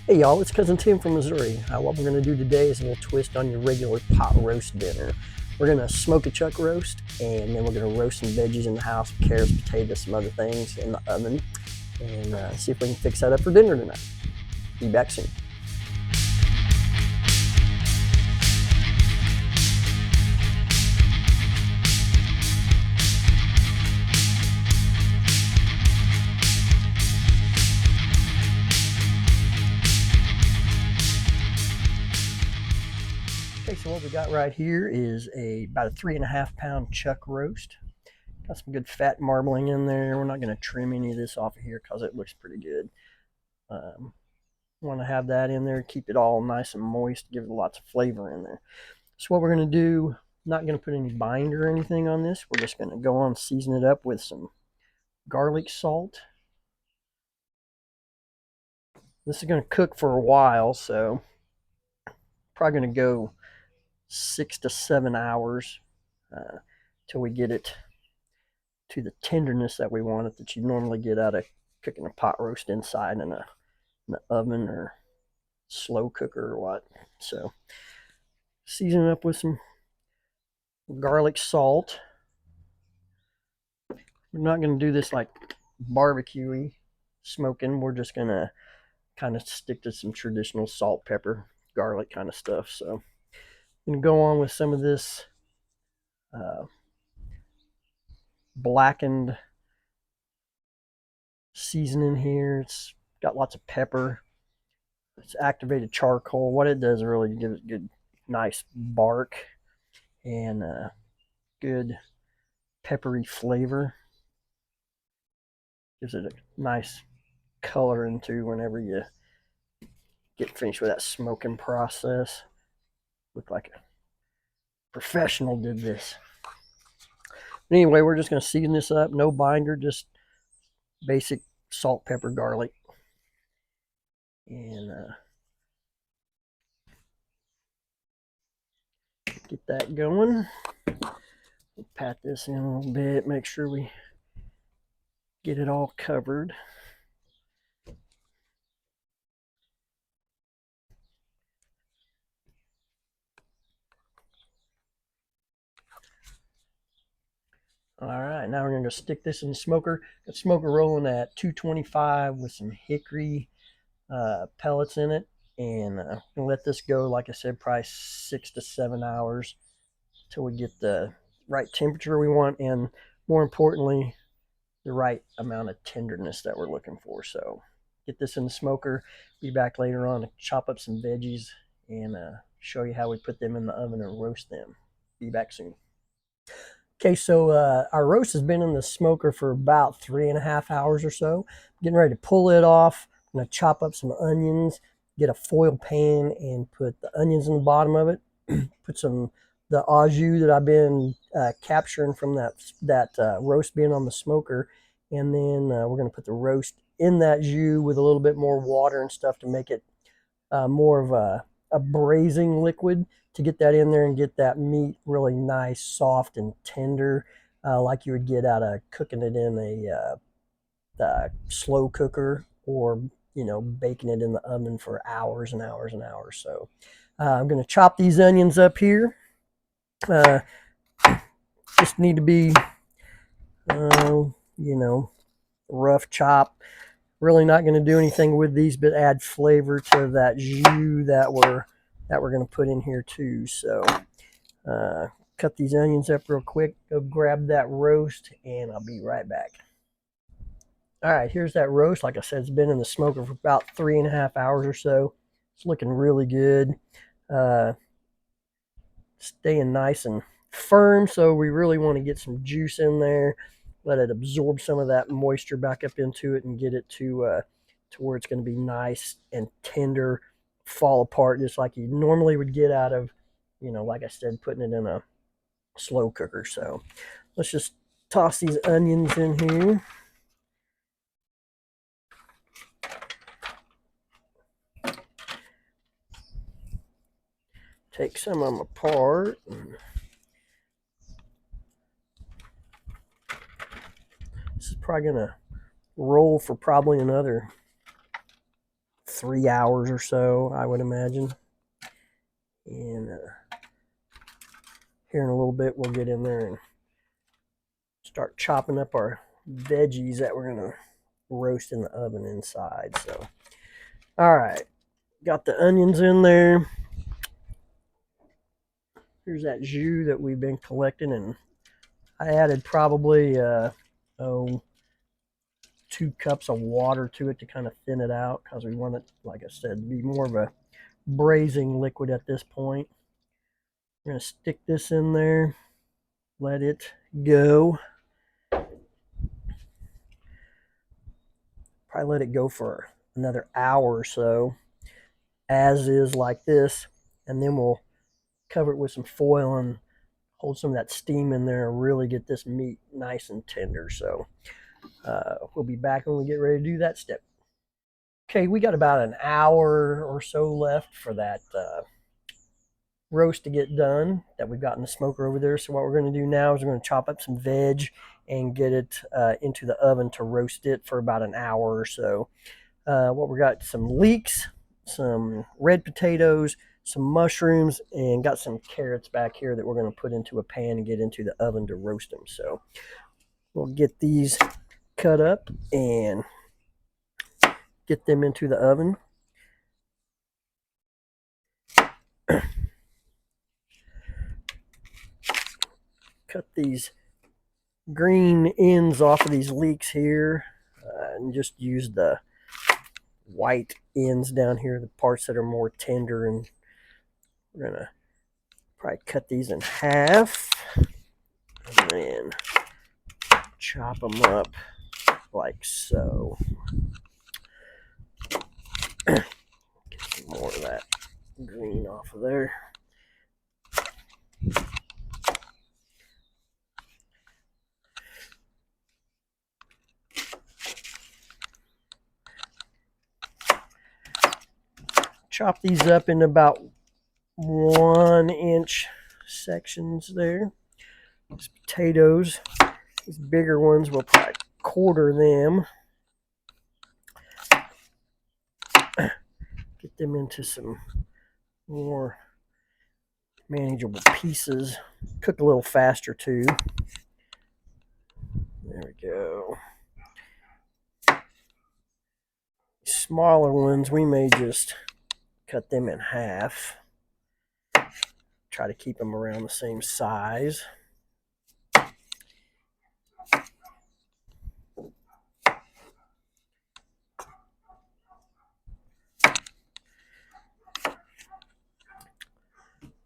Hey y'all, it's Cousin Tim from Missouri. What we're going to do today is a little twist on your regular pot roast dinner. We're going to smoke a chuck roast, and then we're going to roast some veggies in the house, carrots, potatoes, some other things in the oven, and see if we can fix that up for dinner tonight. Be back soon. Okay, so what we got right here is about a 3.5 pound chuck roast. Got some good fat marbling in there. We're not going to trim any of this off of here because it looks pretty good. Want to have that in there, keep it all nice and moist, give it lots of flavor in there. So what we're going to do, not going to put any binder or anything on this. We're just going to go on, season it up with some garlic salt. This is going to cook for a while, so probably going to go 6 to 7 hours till we get it to the tenderness that we want it, that you normally get out of cooking a pot roast inside in the oven or slow cooker or what. So season it up with some garlic salt. We're not going to do this like barbecue-y smoking. We're just going to kind of stick to some traditional salt, pepper, garlic kind of stuff. So I'm going to go on with some of this blackened seasoning here. It's got lots of pepper. It's activated charcoal. What it does really give it good, nice bark and good peppery flavor. Gives it a nice color into whenever you get finished with that smoking process. Look like a professional did this. But anyway, we're just going to season this up. No binder, just basic salt, pepper, garlic. And get that going. We'll pat this in a little bit, make sure we get it all covered. All right, now we're going to stick this in the smoker. Got the smoker rolling at 225 with some hickory pellets in it. And I'm going to let this go, like I said, probably 6 to 7 hours till we get the right temperature we want, and more importantly, the right amount of tenderness that we're looking for. So get this in the smoker. Be back later on to chop up some veggies and show you how we put them in the oven and roast them. Be back soon. Okay, so our roast has been in the smoker for about 3.5 hours or so. Getting ready to pull it off. I'm going to chop up some onions, get a foil pan, and put the onions in the bottom of it. Put the au jus that I've been capturing from that roast being on the smoker, and then we're going to put the roast in that jus with a little bit more water and stuff to make it more of a braising liquid, to get that in there and get that meat really nice, soft, and tender, like you would get out of cooking it in a slow cooker, or baking it in the oven for hours and hours and hours. So I'm going to chop these onions up here. Just need to be, rough chop. Really not going to do anything with these but add flavor to that jus that we're going to put in here too. So cut these onions up real quick, go grab that roast, and I'll be right back. All right, here's that roast. Like I said, it's been in the smoker for about 3.5 hours or so. It's looking really good. Staying nice and firm, so we really want to get some juice in there, let it absorb some of that moisture back up into it, and get it to where it's going to be nice and tender, fall apart just like you normally would get out of, like I said, putting it in a slow cooker. So let's just toss these onions in here. Take some of them apart. This is probably going to roll for probably another 3 hours or so, I would imagine. And here in a little bit, we'll get in there and start chopping up our veggies that we're going to roast in the oven inside. So, all right, got the onions in there. Here's that jus that we've been collecting, and I added probably 2 cups of water to it to kind of thin it out, because we want it, like I said, to be more of a braising liquid at this point. We're going to stick this in there, let it go. Probably let it go for another hour or so, as is, like this, and then we'll cover it with some foil and hold some of that steam in there and really get this meat nice and tender. So we'll be back when we get ready to do that step. Okay, we got about an hour or so left for that roast to get done that we've got in the smoker over there. So what we're going to do now is we're going to chop up some veg and get it into the oven to roast it for about an hour or so. What we got, some leeks, some red potatoes, some mushrooms, and got some carrots back here that we're going to put into a pan and get into the oven to roast them. So we'll get these cut up and get them into the oven. Cut these green ends off of these leeks here and just use the white ends down here, the parts that are more tender, and we're gonna probably cut these in half and then chop them up like so. Get some more of that green off of there. Chop these up in about 1-inch sections there. These potatoes, these bigger ones, we'll probably quarter them. Get them into some more manageable pieces. Cook a little faster too. There we go. Smaller ones, we may just cut them in half. Try to keep them around the same size.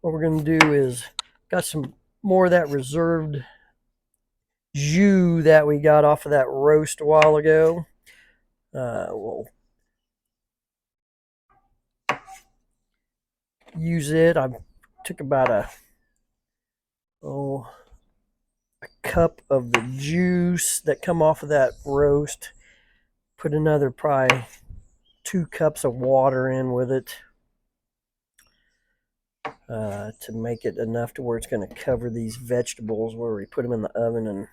What we're going to do is, got some more of that reserved jus that we got off of that roast a while ago. We'll use it. I took about a cup of the juice that come off of that roast. Put another probably 2 cups of water in with it to make it enough to where it's going to cover these vegetables where we put them in the oven and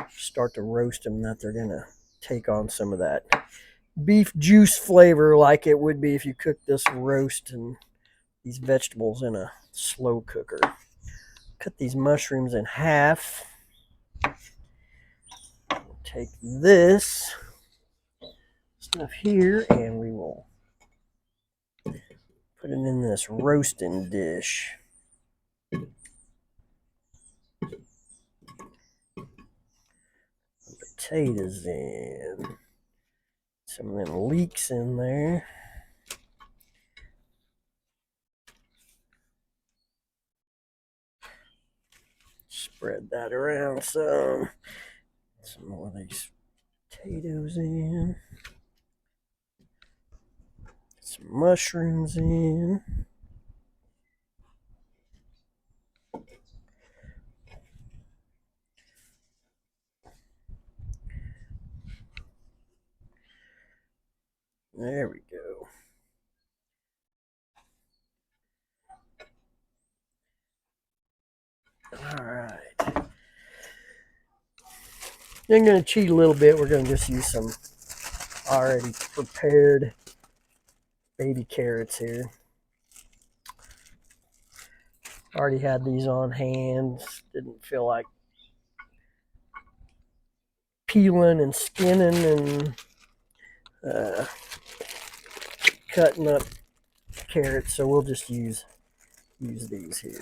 start to roast them, that they're going to take on some of that beef juice flavor like it would be if you cook this roast and these vegetables in a slow cooker. Cut these mushrooms in half. Take this stuff here and we will put it in this roasting dish. Potatoes in. Some of them leeks in there. Spread that around some. Some more of these potatoes in. Some mushrooms in. There we go. All right. I'm going to cheat a little bit. We're going to just use some already prepared baby carrots here. Already had these on hand. Didn't feel like peeling and skinning and cutting up carrots, so we'll just use these here.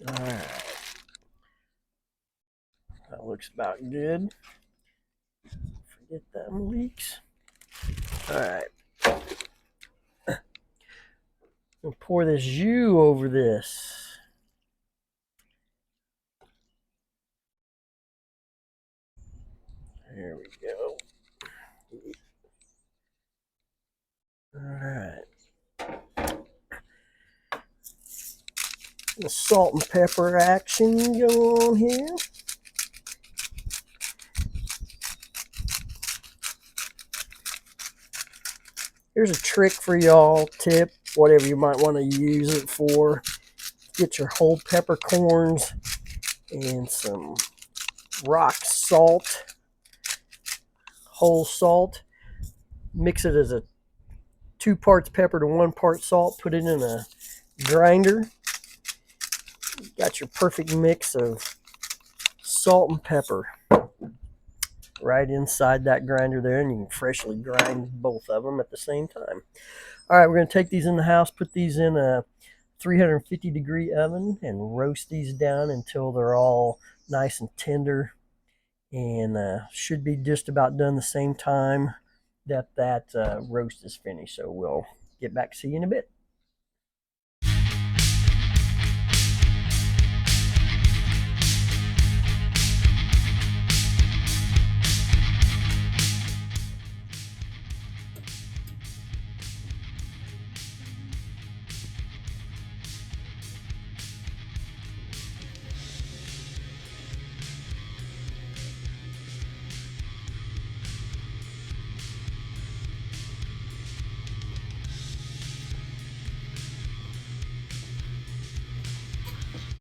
All right, that looks about good. Forget them leeks. All right, we'll pour this jus over this. There we go. All right. The salt and pepper action go on here. Here's a trick for y'all, tip, whatever you might want to use it for. Get your whole peppercorns and some rock salt, whole salt. Mix it as a 2 parts pepper to 1 part salt. Put it in a grinder. You got your perfect mix of salt and pepper right inside that grinder there, and you can freshly grind both of them at the same time. All right, we're going to take these in the house, put these in a 350-degree oven, and roast these down until they're all nice and tender, and should be just about done the same time that roast is finished. So we'll get back to see you in a bit.